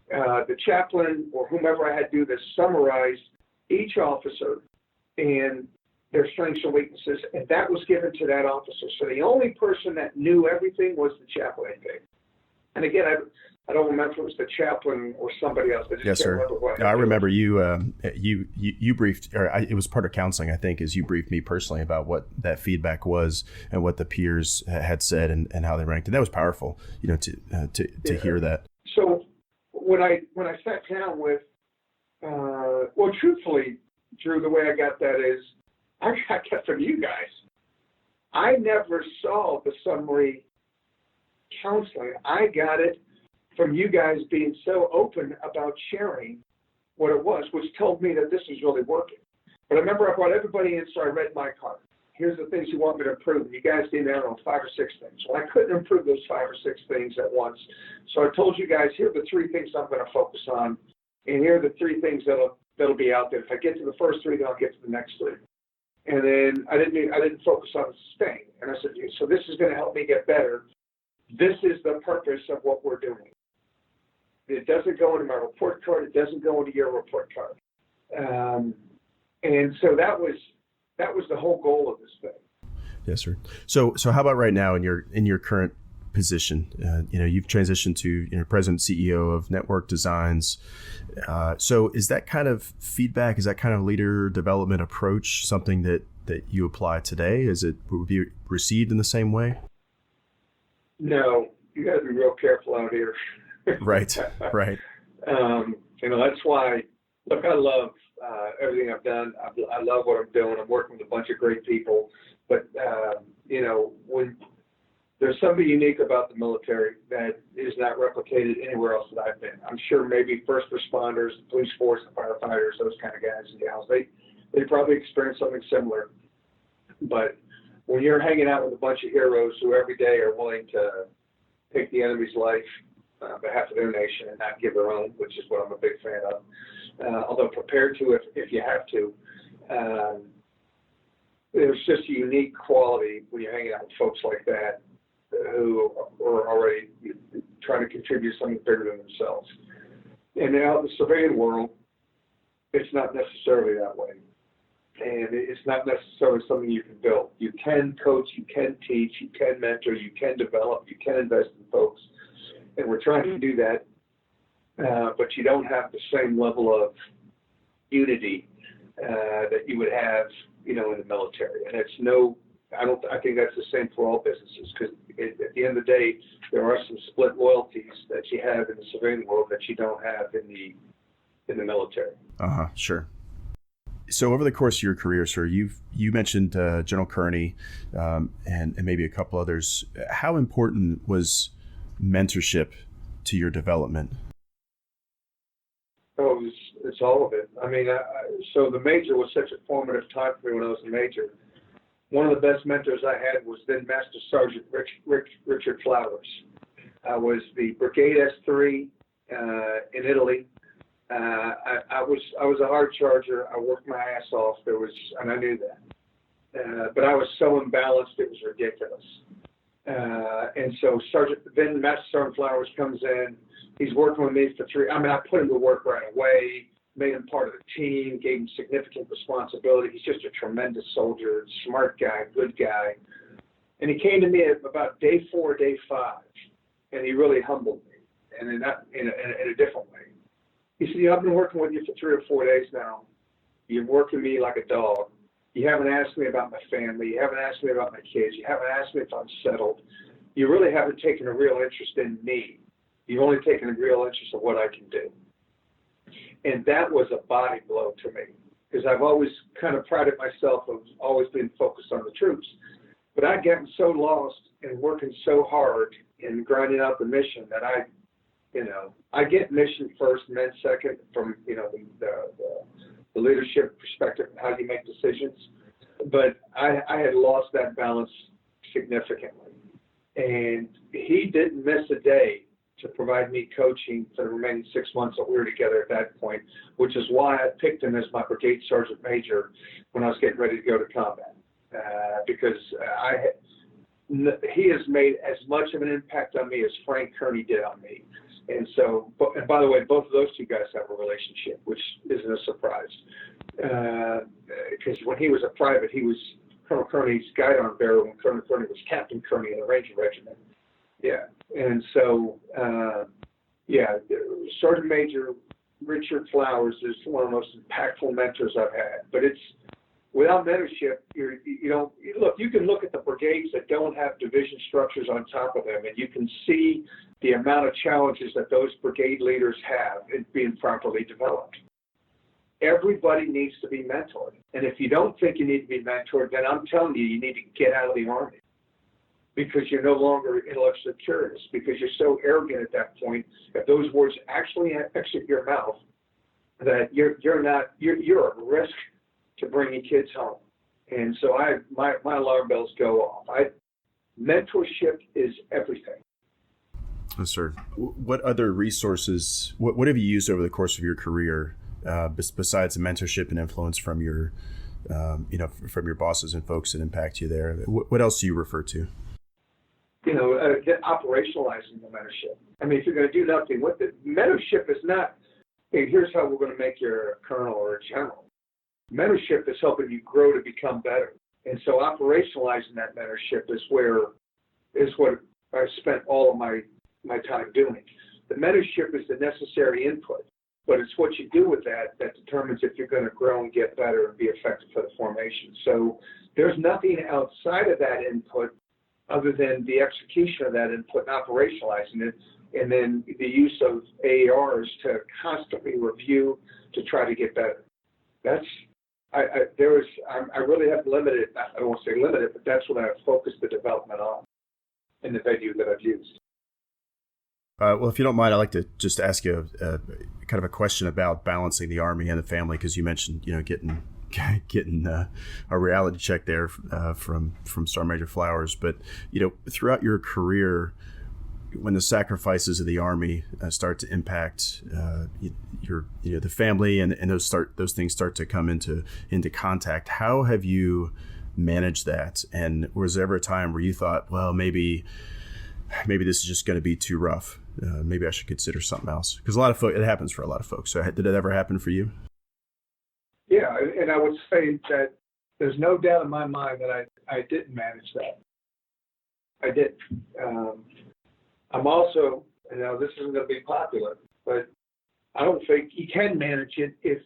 The chaplain or whomever I had do this summarized each officer and their strengths and weaknesses, and that was given to that officer. So the only person that knew everything was the chaplain. And again, I don't remember if it was the chaplain or somebody else. Yes, sir. I remember you briefed, or it was part of counseling, I think, is you briefed me personally about what that feedback was and what the peers had said and how they ranked. And that was powerful, to hear that. So when I sat down with, truthfully, Drew, the way I got that is I got that from you guys. I never saw the summary counseling. I got it from you guys being so open about sharing what it was, which told me that this was really working. But I remember I brought everybody in, so I read my card. Here's the things you want me to improve. And you guys gave me, 5 or 6 things. Well, I couldn't improve those 5 or 6 things at once. So I told you guys, here are the 3 things I'm going to focus on. And here are the 3 things that'll be out there. If I get to the first 3, then I'll get to the next 3. And then I didn't focus on sustain. And I said, so this is going to help me get better. This is the purpose of what we're doing. It doesn't go into my report card. It doesn't go into your report card. And so that was the whole goal of this thing. Yes, sir. So how about right now in your current position? You've transitioned to president, CEO of Network Designs. So is that kind of feedback, is that kind of leader development approach something that you apply today? Would be received in the same way? No, you got to be real careful out here. Right. That's why, look, I love everything I've done. I love what I'm doing. I'm working with a bunch of great people. But, when there's something unique about the military that is not replicated anywhere else that I've been. I'm sure maybe first responders, the police force, the firefighters, those kind of guys and gals, they probably experience something similar. But when you're hanging out with a bunch of heroes who every day are willing to take the enemy's life on behalf of their nation and not give their own, which is what I'm a big fan of, although prepare to if you have to. There's just a unique quality when you're hanging out with folks like that who are already trying to contribute something bigger than themselves. And now in the civilian world, it's not necessarily that way. And it's not necessarily something you can build. You can coach, you can teach, you can mentor, you can develop, you can invest in folks. And we're trying to do that, but you don't have the same level of unity that you would have, in the military. And I think that's the same for all businesses, because at the end of the day, there are some split loyalties that you have in the civilian world that you don't have in the military. Sure. So over the course of your career, sir, you mentioned General Kearney and maybe a couple others. How important was mentorship to your development? Oh, it's all of it. I mean, so the major was such a formative time for me when I was a major. One of the best mentors I had was then Master Sergeant Richard Flowers. I was the Brigade S3 in Italy. I was a hard charger. I worked my ass off. And I knew that. But I was so imbalanced, it was ridiculous. And so Master Sergeant Flowers comes in. He's working with me for I put him to work right away, made him part of the team, gave him significant responsibility. He's just a tremendous soldier, smart guy, good guy. And he came to me at about day 4, day 5, and he really humbled me, and in a different way. He said, I've been working with you for 3 or 4 days now. You've worked with me like a dog. You haven't asked me about my family. You haven't asked me about my kids. You haven't asked me if I'm settled. You really haven't taken a real interest in me. You've only taken a real interest in what I can do. And that was a body blow to me, because I've always kind of prided myself of always being focused on the troops. But I'd gotten so lost and working so hard and grinding out the mission that I get mission first, men second from, the leadership perspective and how you make decisions. But I had lost that balance significantly. And he didn't miss a day to provide me coaching for the remaining 6 months that we were together at that point, which is why I picked him as my brigade sergeant major when I was getting ready to go to combat, because he has made as much of an impact on me as Frank Kearney did on me. And so, and by the way, both of those two guys have a relationship, which isn't a surprise, because when he was a private, he was Colonel Kearney's guide arm bearer when Colonel Kearney was Captain Kearney in the Ranger Regiment. Yeah, and so, Sergeant Major Richard Flowers is one of the most impactful mentors I've had. But it's without mentorship, you can look at the brigades that don't have division structures on top of them, and you can see the amount of challenges that those brigade leaders have in being properly developed. Everybody needs to be mentored, and if you don't think you need to be mentored, then I'm telling you, you need to get out of the Army, because you're no longer intellectually curious, because you're so arrogant at that point that those words actually exit your mouth that you're at risk to bringing kids home. And so my alarm bells go off. Mentorship is everything. Yes, sir. What other resources, what have you used over the course of your career besides the mentorship and influence from your, from your bosses and folks that impact you there? What else do you refer to? Operationalizing the mentorship. I mean, if you're going to do nothing with it, mentorship is not, hey, here's how we're going to make you a colonel or a general. Mentorship is helping you grow to become better. And so operationalizing that mentorship is what I spent all of my time doing. The mentorship is the necessary input, but it's what you do with that determines if you're going to grow and get better and be effective for the formation. So there's nothing outside of that input other than the execution of that input and operationalizing it, and then the use of AARs to constantly review to try to get better. I really have limited, I don't want to say limited, but that's what I've focused the development on in the venue that I've used. Well, if you don't mind, I'd like to just ask you kind of a question about balancing the Army and the family, because you mentioned, getting a reality check there from Sergeant Major Flowers. But, throughout your career, when the sacrifices of the Army start to impact your the family, and those things start to come into contact, how have you managed that? And was there ever a time where you thought, well, maybe this is just going to be too rough? Maybe I should consider something else? Because it happens for a lot of folks. So did it ever happen for you? Yeah, and I would say that there's no doubt in my mind that I didn't manage that. I did. I'm also, this isn't going to be popular, but I don't think you can manage it if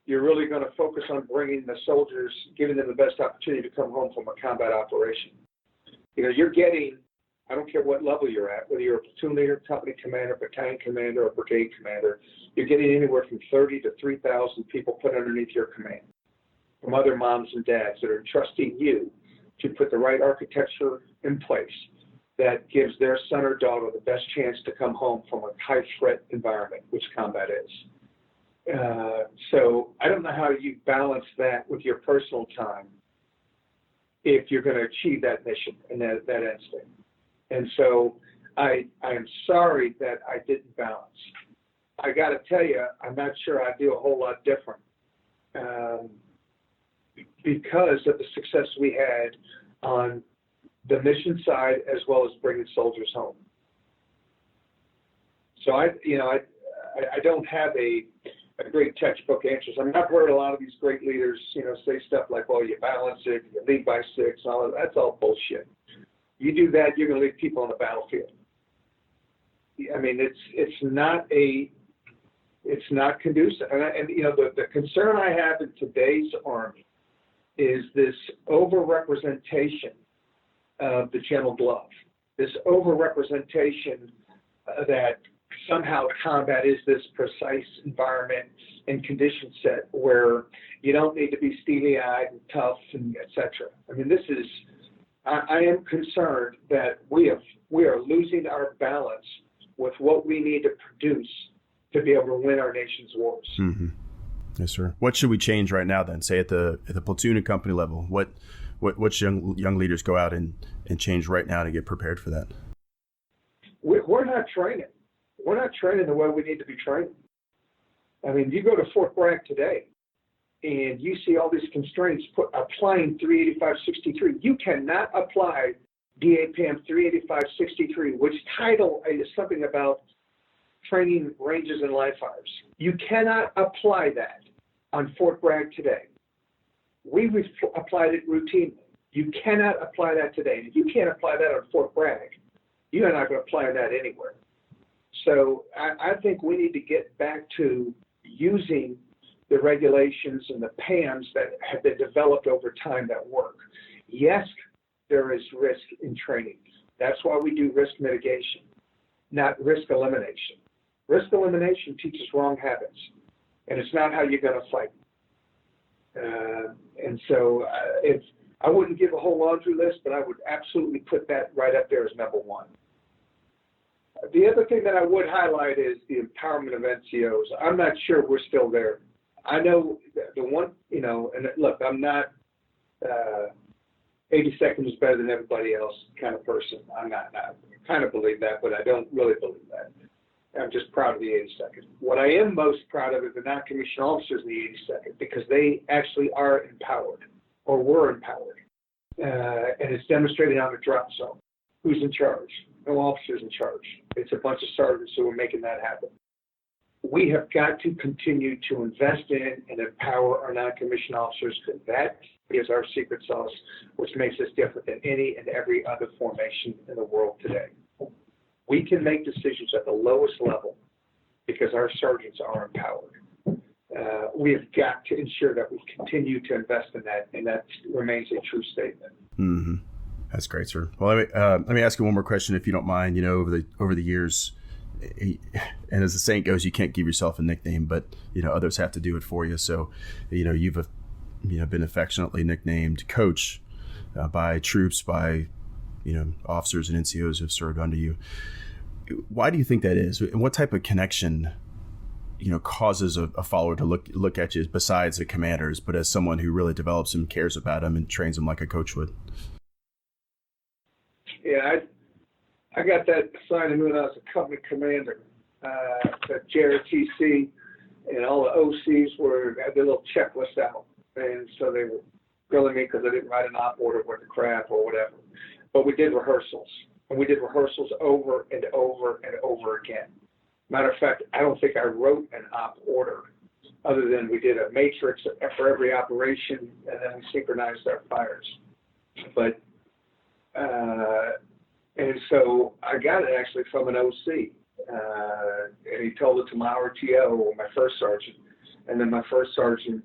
you're really going to focus on bringing the soldiers, giving them the best opportunity to come home from a combat operation. You're getting, I don't care what level you're at, whether you're a platoon leader, company commander, battalion commander, or brigade commander, you're getting anywhere from 30 to 3,000 people put underneath your command, from other moms and dads that are trusting you to put the right architecture in place that gives their son or daughter the best chance to come home from a high-threat environment, which combat is. So I don't know how you balance that with your personal time if you're going to achieve that mission and that end state. And so I am sorry that I didn't balance. I got to tell you, I'm not sure I'd do a whole lot different because of the success we had on the mission side as well as bringing soldiers home. So I don't have a great textbook answers. I mean, I've heard a lot of these great leaders, say stuff like, well, you balance it, you lead by 6, all of that. That's all bullshit. You do that, you're going to leave people on the battlefield. I mean, it's not conducive. And the concern I have in today's Army is this overrepresentation of the gentle glove, this overrepresentation that somehow combat is this precise environment and condition set where you don't need to be steely-eyed and tough and et cetera. I mean, I am concerned that we are losing our balance with what we need to produce to be able to win our nation's wars. Mm-hmm. Yes, sir. What should we change right now then? Say at the platoon and company level, what young leaders go out and change right now to get prepared for that? We're not training. We're not training the way we need to be trained. I mean, you go to Fort Bragg today, and you see all these constraints applying 385-63. You cannot apply DAPM 385-63, which title is something about training ranges and live fires. You cannot apply that on Fort Bragg today. We've applied it routinely. You cannot apply that today. And if you can't apply that on Fort Bragg, you're not going to apply that anywhere. So I think we need to get back to using the regulations and the PAMs that have been developed over time that work. Yes, there is risk in training. That's why we do risk mitigation, not risk elimination. Risk elimination teaches wrong habits, and it's not how you're going to fight. And so I wouldn't give a whole laundry list, but I would absolutely put that right up there as number one. The other thing that I would highlight is the empowerment of NCOs. I'm not sure we're still there. I know the one, and look, I'm not 80 seconds is better than everybody else kind of person. I'm not. I kind of believe that, but I don't really believe that. I'm just proud of the 82nd. What I am most proud of is the non-commissioned officers in the 82nd because they actually are empowered or were empowered. And it's demonstrated on the drop zone. Who's in charge? No officers in charge. It's a bunch of sergeants who are making that happen. We have got to continue to invest in and empower our non-commissioned officers because that is our secret sauce, which makes us different than any and every other formation in the world today. We can make decisions at the lowest level because our sergeants are empowered. We have got to ensure that we continue to invest in that, and that remains a true statement. Mm-hmm. That's great, sir. Well, let me ask you one more question, if you don't mind. Over the years, and as the saying goes, you can't give yourself a nickname, but others have to do it for you. So, you've been affectionately nicknamed Coach by troops, by officers and NCOs who have served under you. Why do you think that is? And what type of connection causes a follower to look at you besides the commanders, but as someone who really develops him, cares about him, and trains him like a coach would? Yeah, I got that assignment when I was a company commander. The JRTC and all the OCs had their little checklist out. And so they were grilling me because I didn't write an op order with the crap or whatever. But we did rehearsals. And we did rehearsals over and over and over again. Matter of fact, I don't think I wrote an op order other than we did a matrix for every operation, and then we synchronized our fires. But, and so I got it actually from an OC. And he told it to my RTO, my first sergeant. And then my first sergeant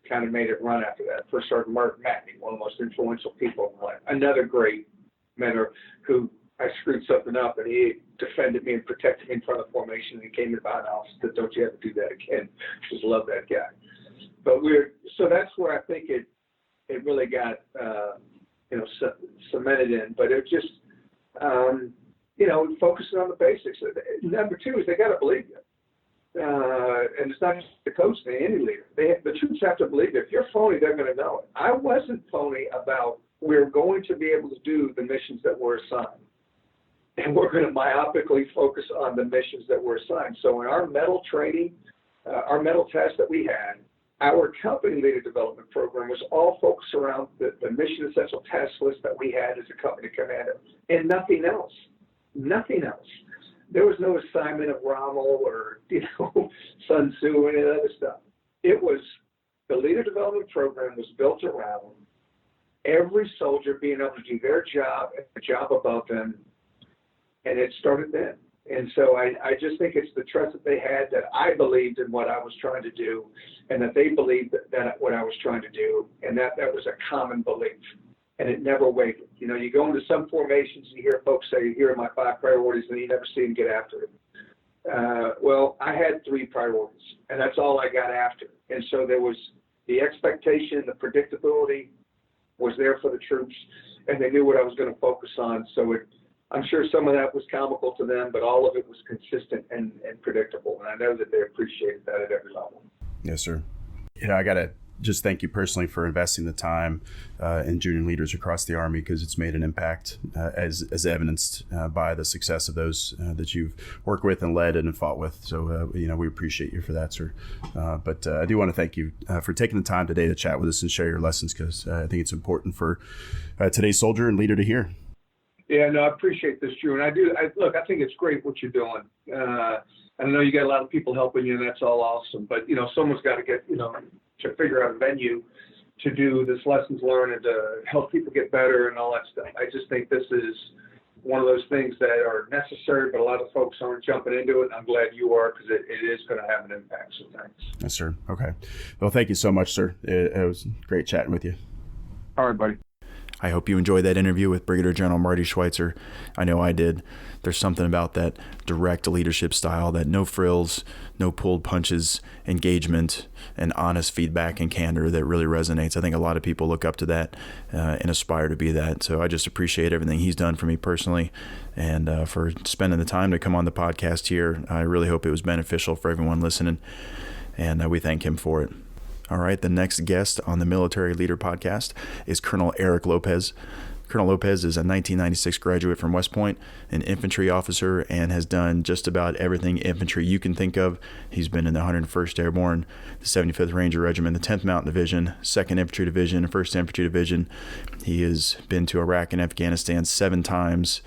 kind of made it run after that. First Sergeant Mark Matney, one of the most influential people in my life. Another great mentor who I screwed something up, and he defended me and protected me in front of the formation. And he came to my house and said, "Don't you ever do that again." Just love that guy. But so that's where I think it really got cemented in. But it just focusing on the basics. Number two is they got to believe you. And it's not just the coach, any leader. The troops have to believe it. If you're phony, they're going to know it. I wasn't phony about we're going to be able to do the missions that we're assigned. And we're going to myopically focus on the missions that we're assigned. So in our medal training, our medal test that we had, our company leader development program was all focused around the mission essential task list that we had as a company commander, and nothing else. Nothing else. There was no assignment of Rommel or, Sun Tzu or any of that other stuff. It was the leader development program was built around every soldier being able to do their job and the job above them, and it started then. And so I just think it's the trust that they had that I believed in what I was trying to do, and that they believed that what I was trying to do, and that was a common belief. And it never wavered. You go into some formations, you hear folks say, "Here are my 5 priorities," and you never see them get after it. Well, I had 3 priorities, and that's all I got after. And so there was the expectation, the predictability was there for the troops, and they knew what I was going to focus on. So I'm sure some of that was comical to them, but all of it was consistent and predictable. And I know that they appreciated that at every level. Yes, sir. I got to just thank you personally for investing the time in junior leaders across the Army, because it's made an impact as evidenced by the success of those that you've worked with and led and fought with. So, we appreciate you for that, sir. But I do want to thank you for taking the time today to chat with us and share your lessons, because I think it's important for today's soldier and leader to hear. Yeah, no, I appreciate this, Drew. And I think it's great what you're doing. I know you got a lot of people helping you, and that's all awesome. But, someone's got to get, to figure out a venue to do this lessons learned and to help people get better and all that stuff. I just think this is one of those things that are necessary, but a lot of folks aren't jumping into it. And I'm glad you are, because it is going to have an impact. So thanks. Yes, sir. Okay. Well, thank you so much, sir. It was great chatting with you. All right, buddy. I hope you enjoyed that interview with Brigadier General Marty Schweitzer. I know I did. There's something about that direct leadership style, that no frills, no pulled punches engagement, and honest feedback and candor that really resonates. I think a lot of people look up to that and aspire to be that. So I just appreciate everything he's done for me personally, and for spending the time to come on the podcast here. I really hope it was beneficial for everyone listening, and we thank him for it. All right, the next guest on the Military Leader Podcast is Colonel Eric Lopez. Colonel Lopez is a 1996 graduate from West Point, an infantry officer, and has done just about everything infantry you can think of. He's been in the 101st Airborne, the 75th Ranger Regiment, the 10th Mountain Division, 2nd Infantry Division, 1st Infantry Division. He has been to Iraq and Afghanistan 7 times,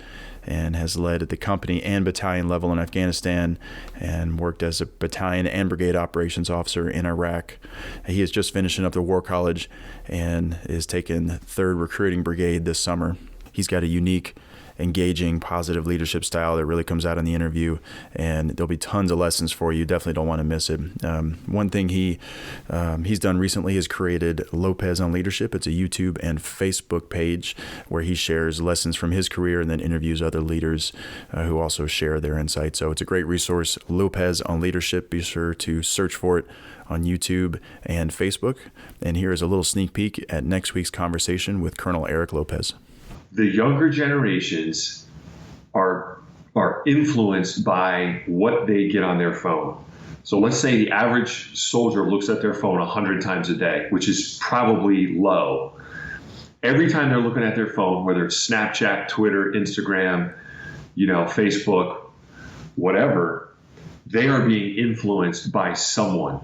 and has led at the company and battalion level in Afghanistan, and worked as a battalion and brigade operations officer in Iraq. He is just finishing up the War College and is taking 3rd Recruiting Brigade this summer. He's got a unique, engaging, positive leadership style that really comes out in the interview, and there'll be tons of lessons for you. Definitely don't want to miss it. One thing he's done recently is created Lopez on Leadership. It's a YouTube and Facebook page where he shares lessons from his career and then interviews other leaders who also share their insights. So it's a great resource, Lopez on Leadership. Be sure to search for it on YouTube and Facebook. And here is a little sneak peek at next week's conversation with Colonel Eric Lopez. The younger generations are influenced by what they get on their phone. So let's say the average soldier looks at their phone 100 times a day, which is probably low. Every time they're looking at their phone, whether it's Snapchat, Twitter, Instagram, Facebook, whatever, they are being influenced by someone.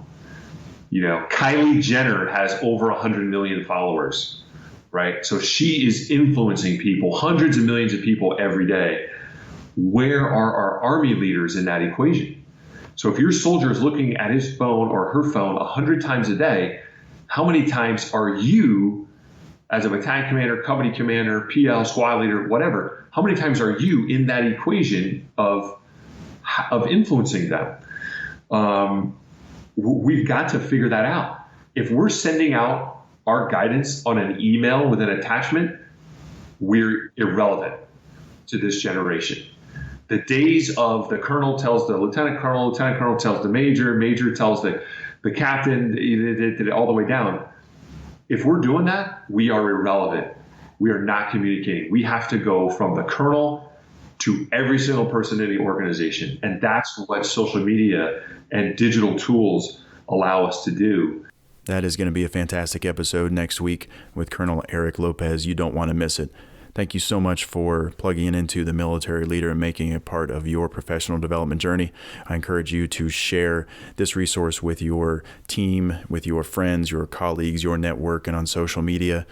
Kylie Jenner has over 100 million followers, right? So she is influencing people, hundreds of millions of people every day. Where are our Army leaders in that equation? So if your soldier is looking at his phone or her phone 100 times a day, how many times are you, as a battalion commander, company commander, PL, squad leader, whatever, how many times are you in that equation of influencing them? We've got to figure that out. If we're sending out our guidance on an email with an attachment, we're irrelevant to this generation. The days of the colonel tells the lieutenant colonel tells the major tells the captain, all the way down. If we're doing that, we are irrelevant. We are not communicating. We have to go from the colonel to every single person in the organization. And that's what social media and digital tools allow us to do. That is going to be a fantastic episode next week with Colonel Eric Lopez. You don't want to miss it. Thank you so much for plugging into the Military Leader and making it part of your professional development journey. I encourage you to share this resource with your team, with your friends, your colleagues, your network, and on social media.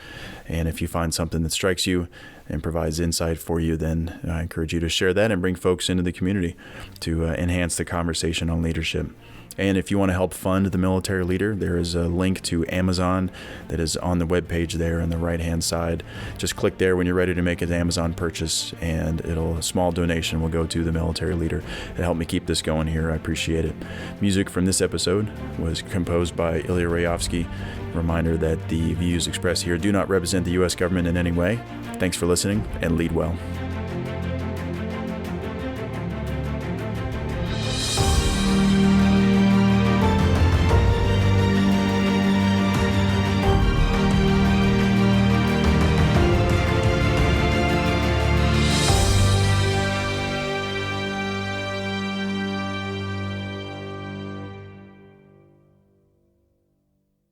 And if you find something that strikes you and provides insight for you, then I encourage you to share that and bring folks into the community to enhance the conversation on leadership. And if you want to help fund the Military Leader, there is a link to Amazon that is on the webpage there on the right-hand side. Just click there when you're ready to make an Amazon purchase, and a small donation will go to the Military Leader. It helped me keep this going here. I appreciate it. Music from this episode was composed by Ilya Rayovsky. Reminder that the views expressed here do not represent the U.S. government in any way. Thanks for listening, and lead well.